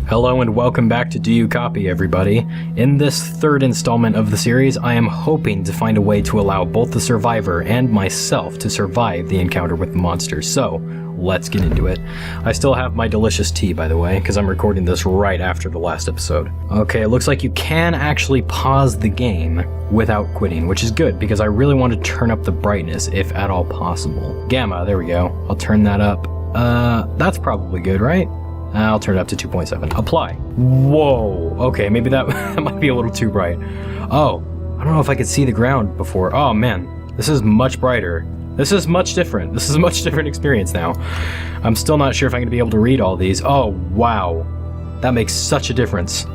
Hello and welcome back to Do You Copy, everybody. In this third installment of the series, I am hoping to find a way to allow both the survivor and myself to survive the encounter with the monster, so let's get into it. I still have my delicious tea, by the way, because I'm recording this right after the last episode. Okay, it looks like you can actually pause the game without quitting, which is good, because I really want to turn up the brightness, if at all possible. Gamma, there we go. I'll turn that up. That's probably good, right? I'll turn it up to 2.7. Apply. Whoa. Okay, maybe that might be a little too bright. Oh, I don't know if I could see the ground before. Oh man, this is much brighter. This is much different. This is a much different experience now. I'm still not sure if I'm going to be able to read all these. Oh, wow. That makes such a difference.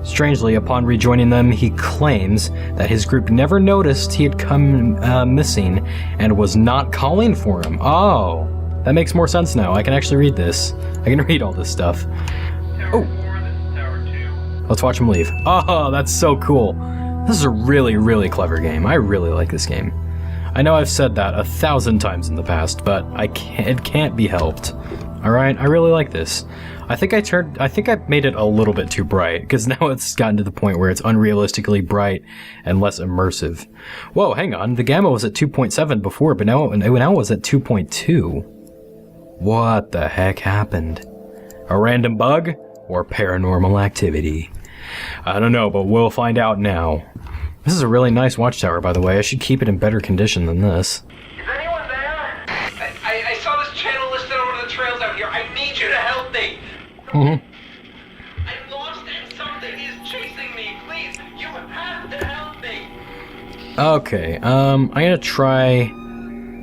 Strangely, upon rejoining them, he claims that his group never noticed he had come missing and was not calling for him. Oh. That makes more sense now. I can actually read this. I can read all this stuff. Oh! Let's watch him leave. Oh, that's so cool. This is a really, really clever game. I really like this game. I know I've said that 1,000 times in the past, but it can't be helped. Alright, I really like this. I think I made it a little bit too bright, because now it's gotten to the point where it's unrealistically bright and less immersive. Whoa, hang on. The gamma was at 2.7 before, but now it's at 2.2. What the heck happened? A random bug or paranormal activity? I don't know, but we'll find out now. This is a really nice watchtower, by the way. I should keep it in better condition than this. Is anyone there? I saw this channel listed on one of the trails out here. I need you to help me. I'm lost and something is chasing me. Please, you have to help me. Okay, I'm gonna try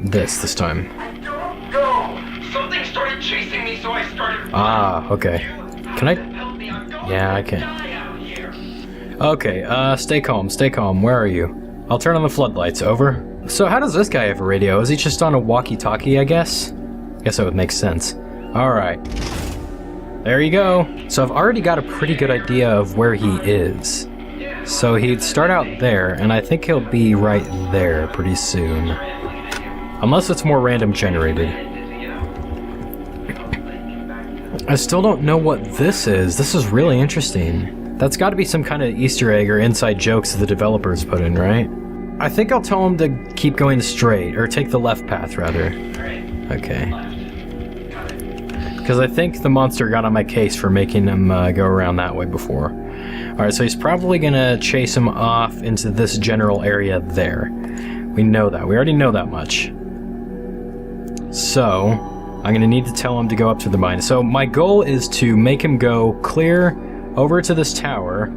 this time. I don't know. Something started chasing me, so I started. Ah, okay. Can I? Yeah, I can. Okay, stay calm. Where are you? I'll turn on the floodlights, over. So how does this guy have a radio? Is he just on a walkie-talkie, I guess? Guess that would make sense. Alright. There you go. So I've already got a pretty good idea of where he is. So he'd start out there, and I think he'll be right there pretty soon. Unless it's more random generated. I still don't know what this is. This is really interesting. That's got to be some kind of Easter egg or inside jokes the developers put in, right? I think I'll tell him to keep going straight, or take the left path, rather. Okay. Because I think the monster got on my case for making him go around that way before. Alright, so he's probably gonna chase him off into this general area there. We know that. We already know that much. So, I'm gonna need to tell him to go up to the mine. So my goal is to make him go clear over to this tower,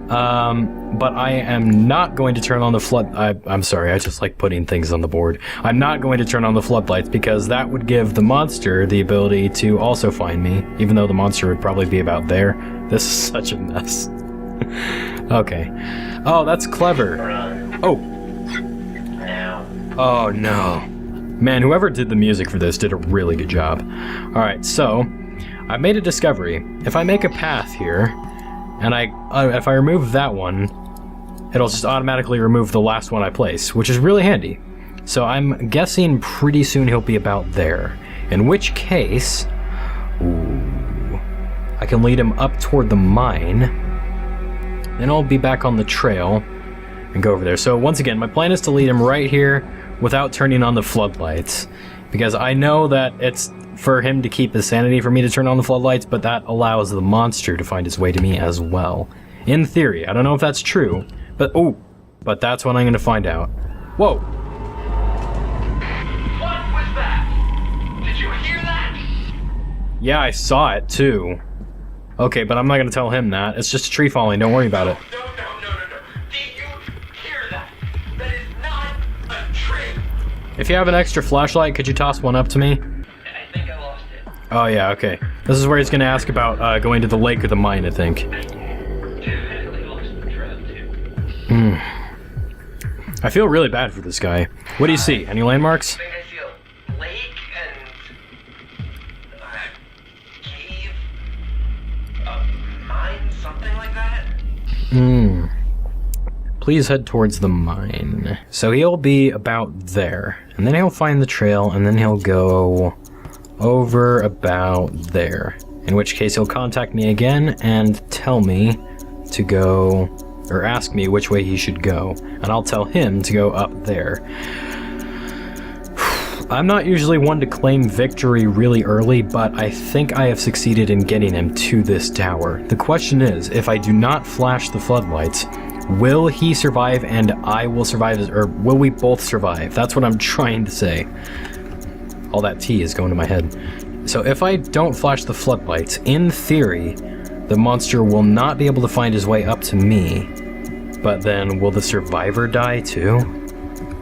but I am not going to turn on the flood. I'm sorry, I just like putting things on the board. I'm not going to turn on the floodlights because that would give the monster the ability to also find me, even though the monster would probably be about there. This is such a mess. Okay. Oh, that's clever. Oh. Oh no. Man, whoever did the music for this did a really good job. Alright, so, I've made a discovery. If I make a path here, and if I remove that one, it'll just automatically remove the last one I place, which is really handy. So I'm guessing pretty soon he'll be about there. In which case, ooh, I can lead him up toward the mine, then I'll be back on the trail and go over there. So once again, my plan is to lead him right here, without turning on the floodlights, because I know that it's for him to keep his sanity for me to turn on the floodlights, but that allows the monster to find his way to me as well. In theory, I don't know if that's true, but that's what I'm going to find out. Whoa! What was that? Did you hear that? Yeah, I saw it too. Okay, but I'm not going to tell him that. It's just a tree falling, don't worry about it. No. Did you hear that? That is not a tree. If you have an extra flashlight, could you toss one up to me? I think I lost it. Oh yeah, okay. This is where he's going to ask about going to the lake or the mine, I think. I feel really bad for this guy. What do you see? Any landmarks? I think I see a lake and a cave, a mine, something like that. Please head towards the mine. So he'll be about there, and then he'll find the trail, and then he'll go over about there. in which case he'll contact me again and tell me to go, or ask me which way he should go, and I'll tell him to go up there. I'm not usually one to claim victory really early, but I think I have succeeded in getting him to this tower. The question is, if I do not flash the floodlights, will he survive and I will survive, or will we both survive? That's what I'm trying to say. All that tea is going to my head. So if I don't flash the floodlights, in theory, the monster will not be able to find his way up to me. But then, will the survivor die too?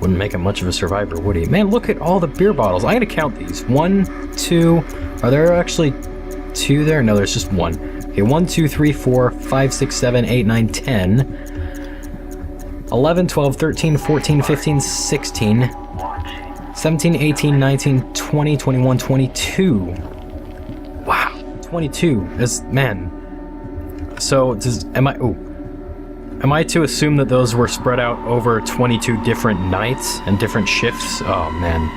Wouldn't make him much of a survivor, would he? Man, look at all the beer bottles. I'm gonna count these. 1, 2. Are there actually 2 there? No, there's just 1. Okay, 1, 2, 3, 4, 5, 6, 7, 8, 9, 10. 11, 12, 13, 14, 15, 16. 17, 18, 19, 20, 21, 22. Wow, 22. Man. So, am I to assume that those were spread out over 22 different nights and different shifts? Oh, man.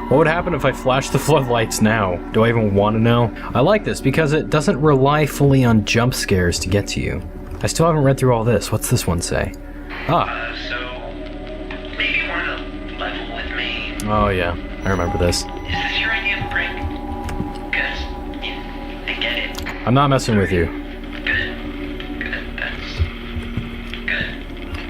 What would happen if I flashed the floodlights now? Do I even want to know? I like this because it doesn't rely fully on jump scares to get to you. I still haven't read through all this. What's this one say? So, maybe you want to level with me? Oh, yeah. I remember this. Is this your idea of break? Because, I get it. I'm not messing with you.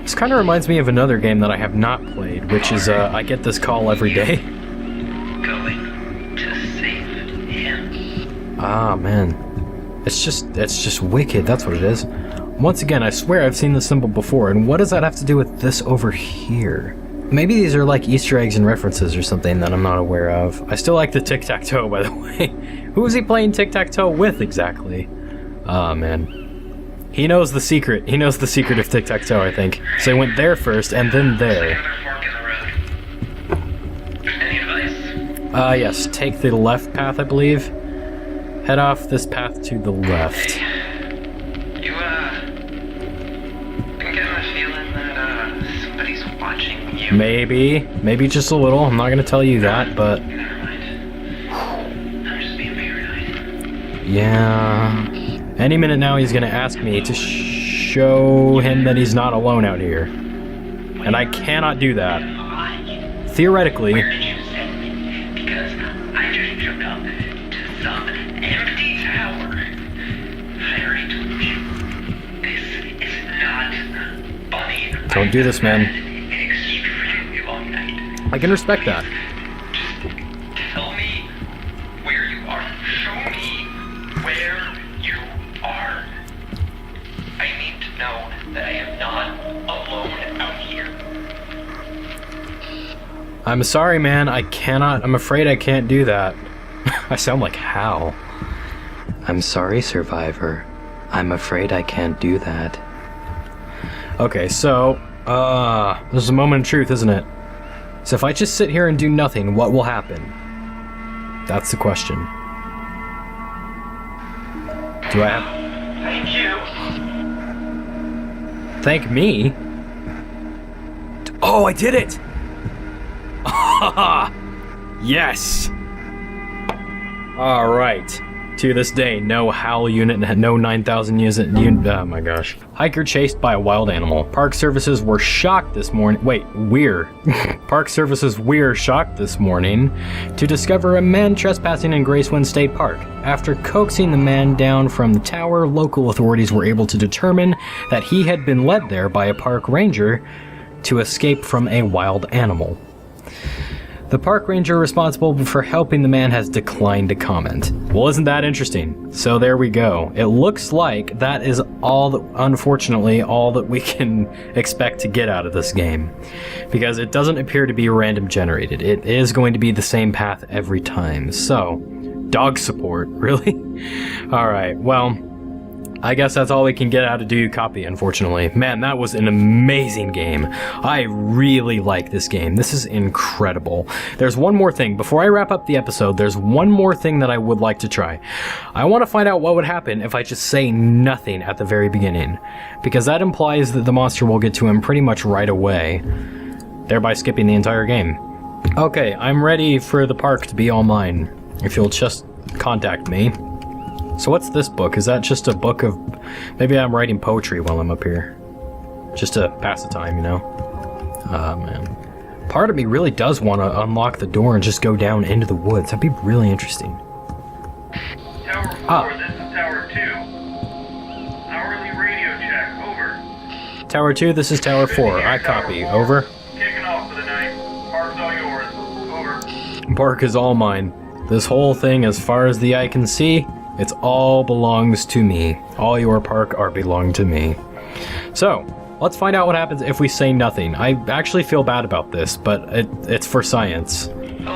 This kind of reminds me of another game that I have not played, which is, I get this call every day. Going to save him. Ah, man. It's just wicked, that's what it is. Once again, I swear I've seen this symbol before, and what does that have to do with this over here? Maybe these are like Easter eggs and references or something that I'm not aware of. I still like the tic-tac-toe, by the way. Who is he playing tic-tac-toe with, exactly? Ah, man. He knows the secret. He knows the secret of tic-tac-toe, I think. So he went there first, and then there. Any advice? Yes. Take the left path, I believe. Head off this path to the left. You, been getting the feeling that, somebody's watching you? Maybe just a little. I'm not gonna tell you that, but... Never mind. I'm just being paranoid. Yeah... Any minute now he's gonna ask me to show him that he's not alone out here. And I cannot do that. Theoretically... Where did you send me? Because I just showed up to some empty tower. I already told you. This is not funny. Don't do this, man. Extremely long night. I can respect that. Just tell me where you are. Show me where you are. I need to know that I am not alone out here. I'm sorry, man. I'm afraid I can't do that. I sound like Hal. I'm sorry, Survivor. I'm afraid I can't do that. Okay, so, this is a moment of truth, isn't it? So if I just sit here and do nothing, what will happen? That's the question. Do I have... Thank you. Thank me? Oh, I did it! Yes! Alright. To this day, no HAL unit, no 9,000 unit, oh my gosh. Hiker chased by a wild animal. Park services were shocked this morning. Wait, Park services were shocked this morning to discover a man trespassing in Gracewind State Park. After coaxing the man down from the tower, local authorities were able to determine that he had been led there by a park ranger to escape from a wild animal. The park ranger responsible for helping the man has declined to comment. Well, isn't that interesting? So there we go. It looks like that is unfortunately, all that we can expect to get out of this game. Because it doesn't appear to be random generated. It is going to be the same path every time. So, dog support, really? Alright, well... I guess that's all we can get out of Do You Copy, unfortunately. Man, that was an amazing game. I really like this game. This is incredible. There's one more thing. Before I wrap up the episode, there's one more thing that I would like to try. I want to find out what would happen if I just say nothing at the very beginning. Because that implies that the monster will get to him pretty much right away, thereby skipping the entire game. Okay, I'm ready for the park to be all mine. If you'll just contact me. So what's this book? Is that just a book of... Maybe I'm writing poetry while I'm up here. Just to pass the time, you know? Ah, man. Part of me really does want to unlock the door and just go down into the woods. That'd be really interesting. Tower 4, this is Tower 2. Hourly radio check, over. Tower 2, this is Tower 4. I copy, over. Kicking off for the night. Park's all yours, over. Park is all mine. This whole thing, as far as the eye can see, it's all belongs to me. All your park are belong to me. So, let's find out what happens if we say nothing. I actually feel bad about this, but it's for science. Hello?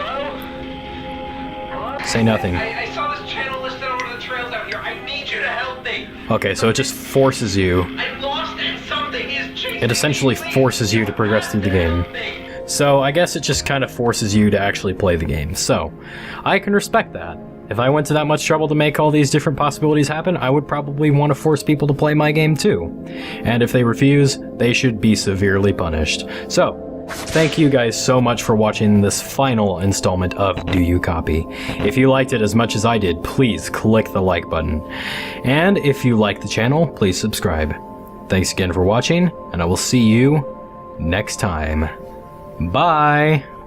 Hello? Say nothing. I saw this channel listed on one of the trails out here. I need you to help me. Okay, so it just forces you. I'm lost and something is chasing It essentially me. Please, forces you to progress through the game. help me. So I guess it just kind of forces you to actually play the game. So I can respect that. If I went to that much trouble to make all these different possibilities happen, I would probably want to force people to play my game too. And if they refuse, they should be severely punished. So, thank you guys so much for watching this final installment of Do You Copy? If you liked it as much as I did, please click the like button. And if you like the channel, please subscribe. Thanks again for watching, and I will see you next time. Bye!